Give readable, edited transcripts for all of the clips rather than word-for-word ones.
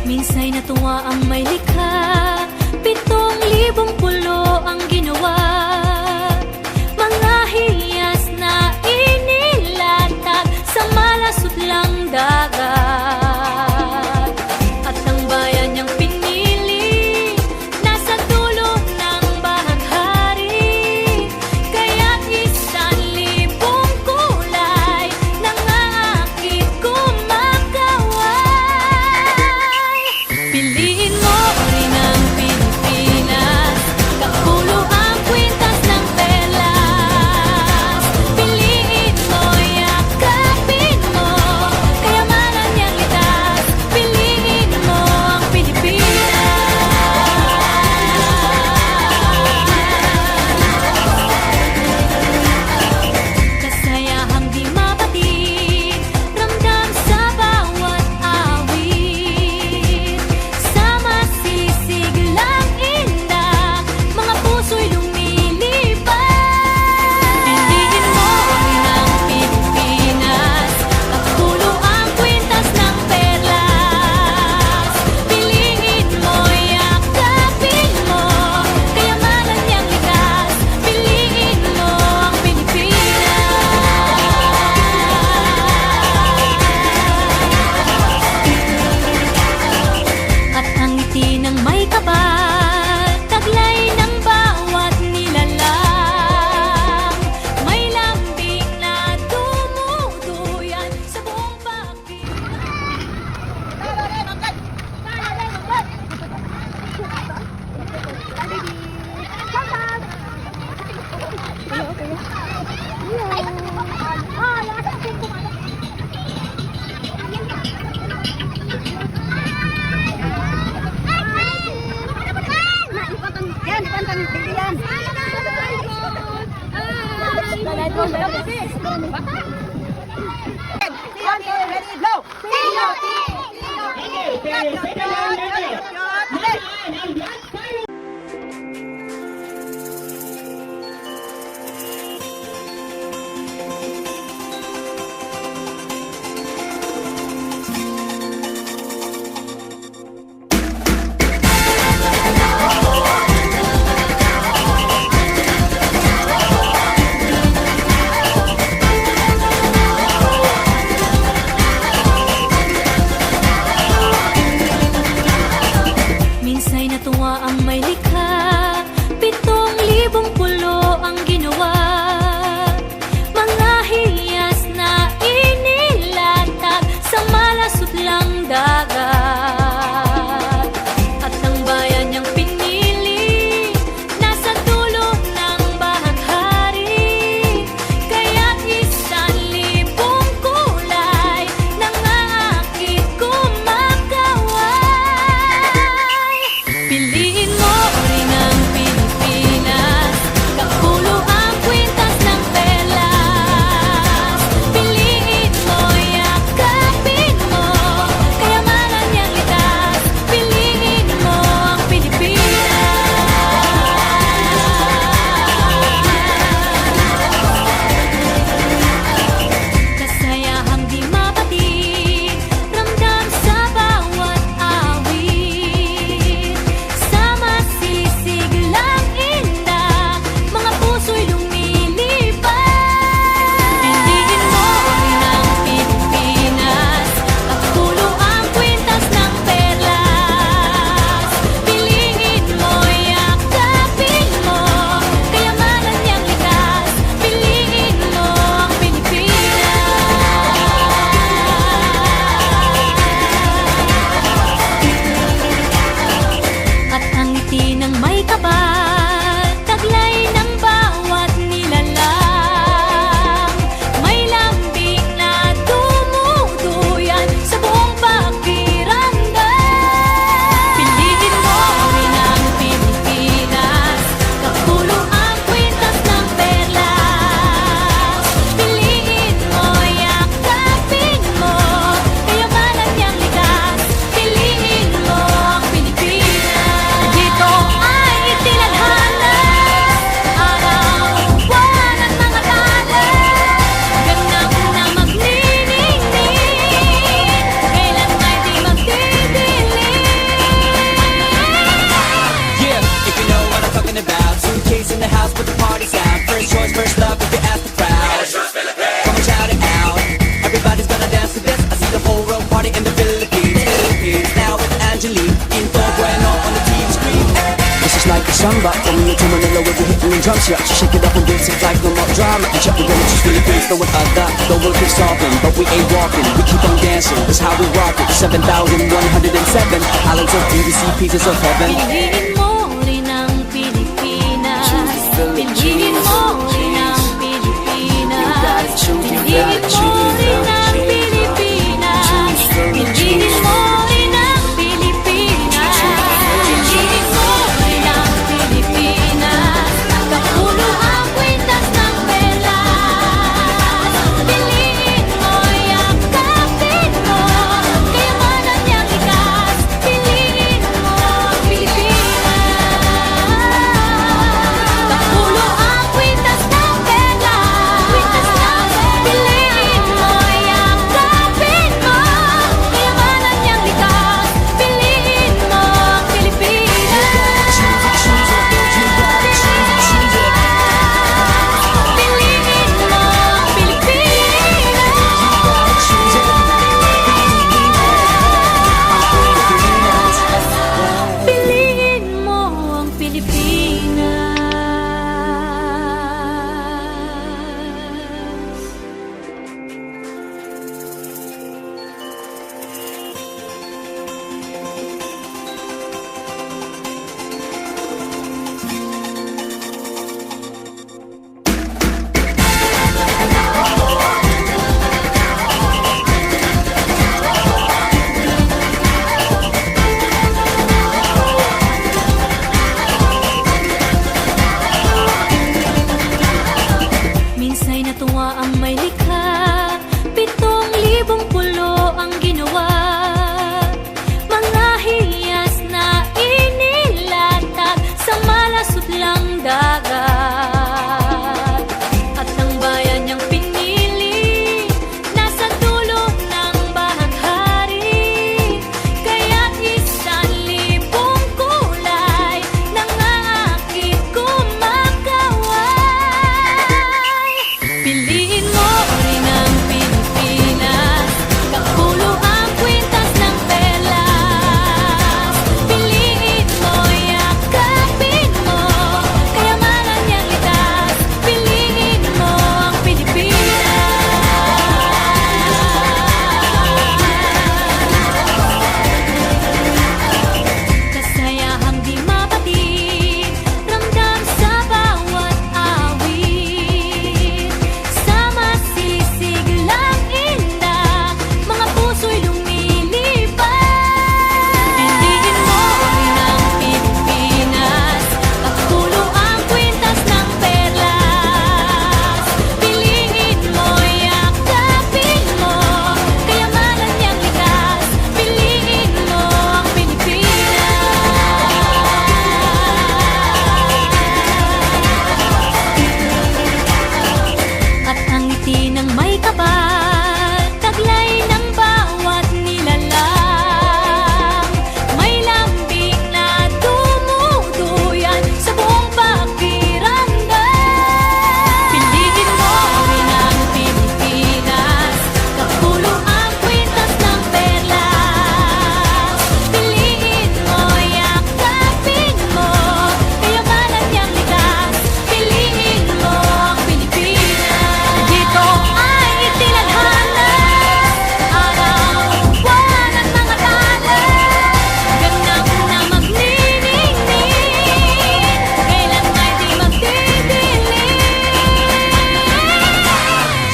Minsa'y natuwa ang may likha samba from New to Manila with the hitting and drum shot. Shake it up and dance it like no more drama. And check the way it's Philippines, know what I got. The world keeps talking, but we ain't walking. We keep on dancing, that's how we rock it. 7,107 islands of BBC, pieces of heaven. Piliin mo rin ang Pilipinas. Piliin mo rin ang Pilipinas. Piliin mo rin ang Pilipinas. Piliin mo rin ang Pilipinas. Piliin mo rin ang Pilipinas. Kapulo ang kwintas ng pelas. Piliin mo, yakapin mo, kayamanan niyang ikas. Piliin mo ang Pilipinas. Kapulo ang kwintas ng pelas. Piliin mo, yakapin mo, kayamanan niyang ikas. Piliin mo ang Pilipinas. Piliin mo ang Pilipinas. Piliin mo ang Pilipinas. Minsa'y natuwa ang may likha, 7,000 pulo ang ginawa. Mga hiyas na inilatag sa malasutlang dagat. At ang bayan niyang pinili, nasa dulo ng bahaghari. Kaya't 1,000 kulay nangaakit kumakaway. Piliin mo rin ang Pilipinas. Kapulo ang kwintas ng pelas. Piliin mo, yakapin mo, kayamanan niyang litas. Piliin mo ang Pilipinas. Kasayahang di mapatid, ramdam sa bawat awit. Sama sisig lang inda, mga puso'y lumilipad. Piliin mo rin ang Pilipinas. Kapulo ang kwintas ng perlas. Piliin mo, yakapin mo, kayamanan niyang likas. Piliin mo ang Pilipinas. At ang ngiti ng may kapal, taglay ng bawat nilalang. May lambing na tumutuyan sa buong pakiramdam. Piliin mo rin ang Pilipinas. Kapulo ang kwintas ng perlas. Piliin mo, yakapin mo, kayamanan niyang likas. Piliin mo ang Pilipinas. Dito ay itinadhana, araw, buwan at mga tala. Ganap na magniningning, kailan may di magdidilim.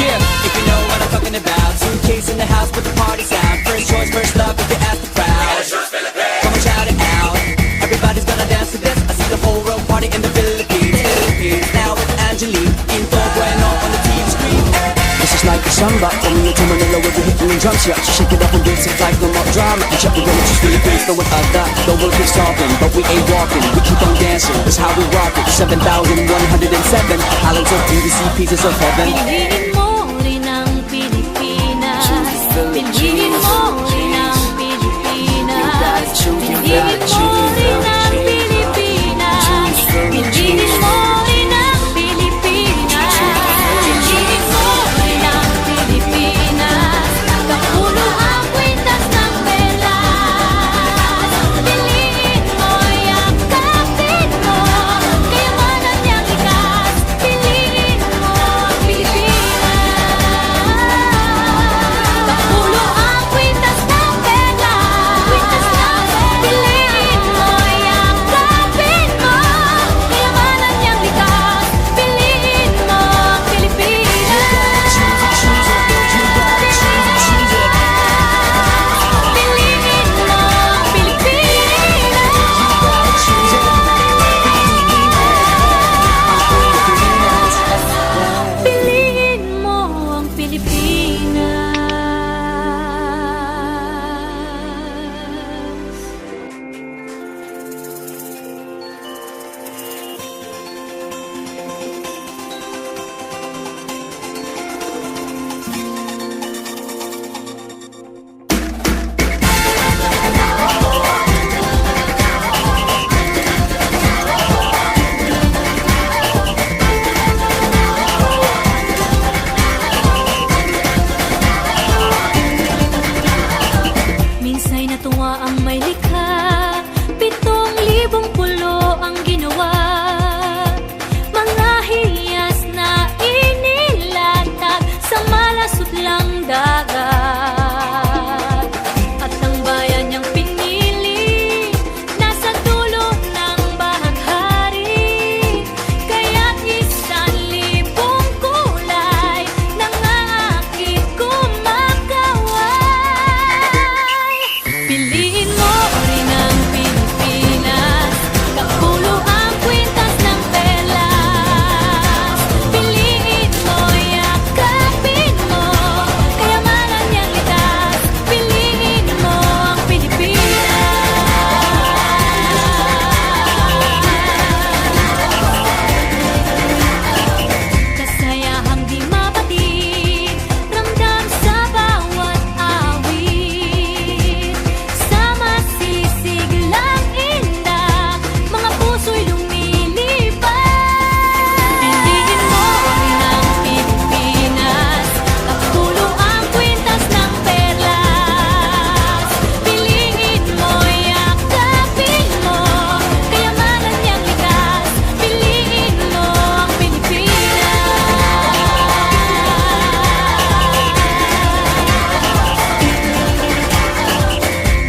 Yeah, if you know what I'm talking about. Suitcase in the house, put the party's out. First choice, first love, if you ask the crowd. Come on, shout it out. Everybody's gonna dance to this. I see the whole world party in the Philippines. Philippines, now with Angelique. Info bueno on the TV screen. This is like a samba from New to Manila with the hitting and drum shot. Shake it up and dance it like no more drama. And check the way it's Philippines, know what I got. The world keeps talking, but we ain't walking. We keep on dancing, that's how we rock it. 7,107 islands of BBC, pieces of heaven. Piliin mo rin ang Pilipinas. Piliin mo rin ang Pilipinas. Piliin mo rin ang Pilipinas. Piliin mo rin ang Pilipinas. Piliin mo rin ang Pilipinas. Kapulo ang kwintas ng pelas. Piliin mo, yakapin mo, nawa ang may likha, 7,000 pulo ang ginawa. Mga hiyas na inilatag sa malasot lang dagat. At ang bayan niyang pinili, nasa dulo ng bahaghari. Kaya't 1,000 kulay nangangakit kumakaway. Piliin mo rin ang Pilipinas, kapulo ang kwintas ng perlas. Piliin mo, yakapin mo, kayamanan niyang likas. Piliin mo ang Pilipinas. Kasayahang di mapatid, ramdam sa bawat awit. Sa masisig lang indak, mga puso'y lumilipad. Piliin mo rin ang Pilipinas, kapulo ang kwintas ng perlas. Piliin mo, yakapin mo, kayamanan niyang likas. Piliin mo ang Pilipinas.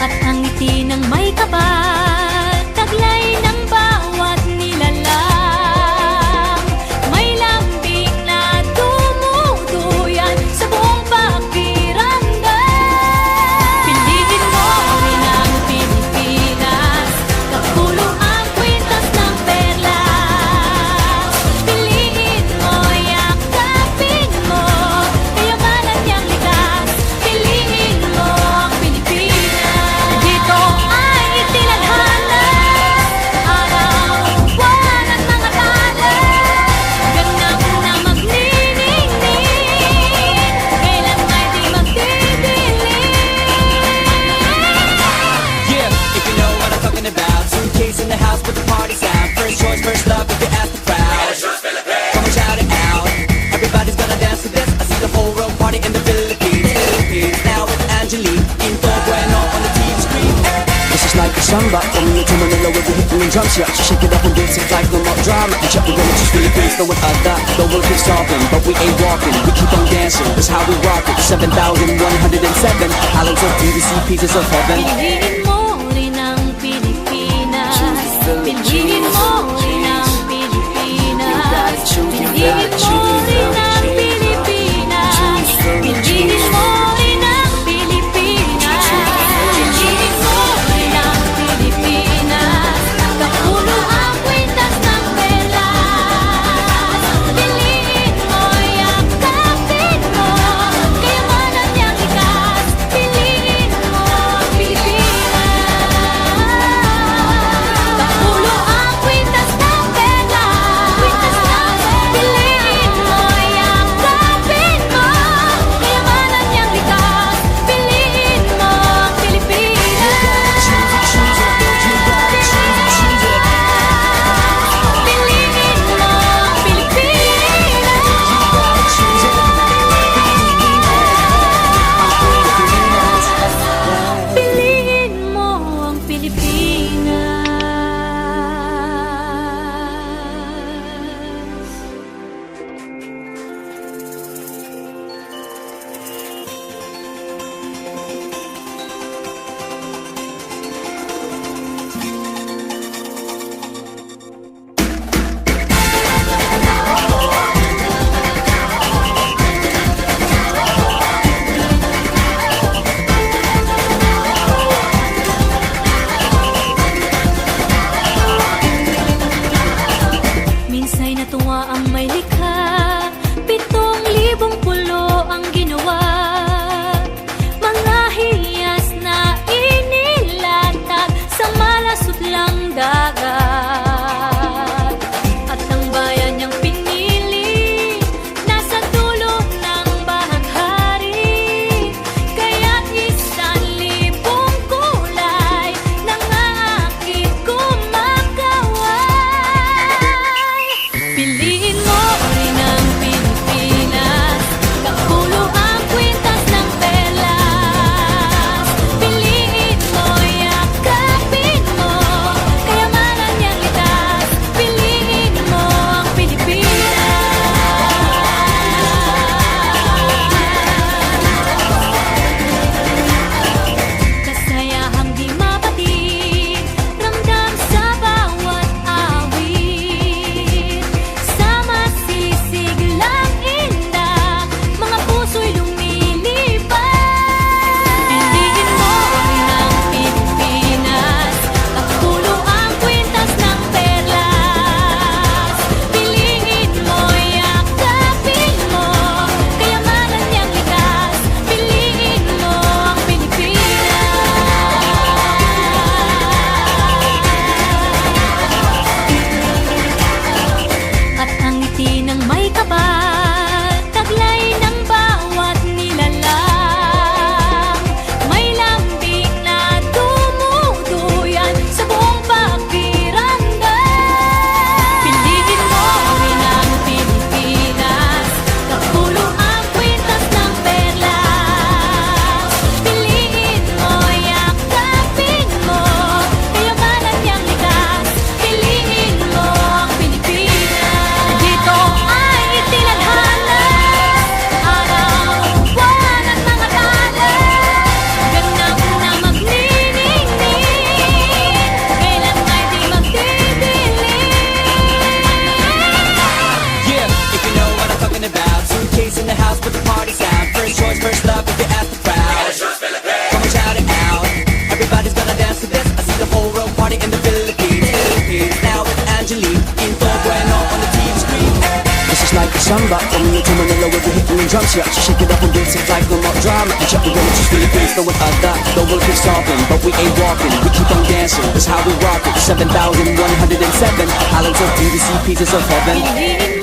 At ang ngiti ng may kapal, taglay ng bawat nilalang. May lambing na tumutuyan sa buong pakiramdam. Piliin mo rin ang Pilipinas, kapulo ang kwintas ng perlas. Piliin mo, yakapin mo, kayamanan niyang likas. Piliin mo ang Pilipinas. Dito ay itinadhana, araw, buwan at mga tala. Ganap na magniningning, kailan ay di magdidilim. Yeah, if you know what I'm talking about. Suitcase in the house, but the party's out. First choice, first love, if you ask the crowd. Come on, shout it out. Everybody's gonna dance to this. I see the whole world party in the Philippines. Now with Angelique in full bueno on the TV screen. This is like a samba, coming into Manila with the hitting and drums. Yeah, so shake it up and dance it like no more drama. And check the women, just Philippines, know what I got. The world keeps talking, but we ain't walking. We keep on dancing, that's how we rock it. 7,107 islands of beauty, pieces of heaven. Piliin mo rin ang Pilipinas. Piliin mo rin ang Pilipinas. Piliin mo rin ang Pilipinas. Piliin mo rin ang Pilipinas. Piliin mo rin ang Pilipinas. Kapulo ang kwintas ng perlas. Piliin mo, yakapin mo, kayamanan niyang likas. Piliin mo ang Pilipinas. samba, coming to Manila, we'll be hitting the drum shot. So shake it up and dance it like no more drama. And check, we're gonna choose Philippines, no one other. The world keeps talking, but we ain't walking. We keep on dancing, that's how we rock it. 7,107 islands of beauty, see pieces of heaven. Piliin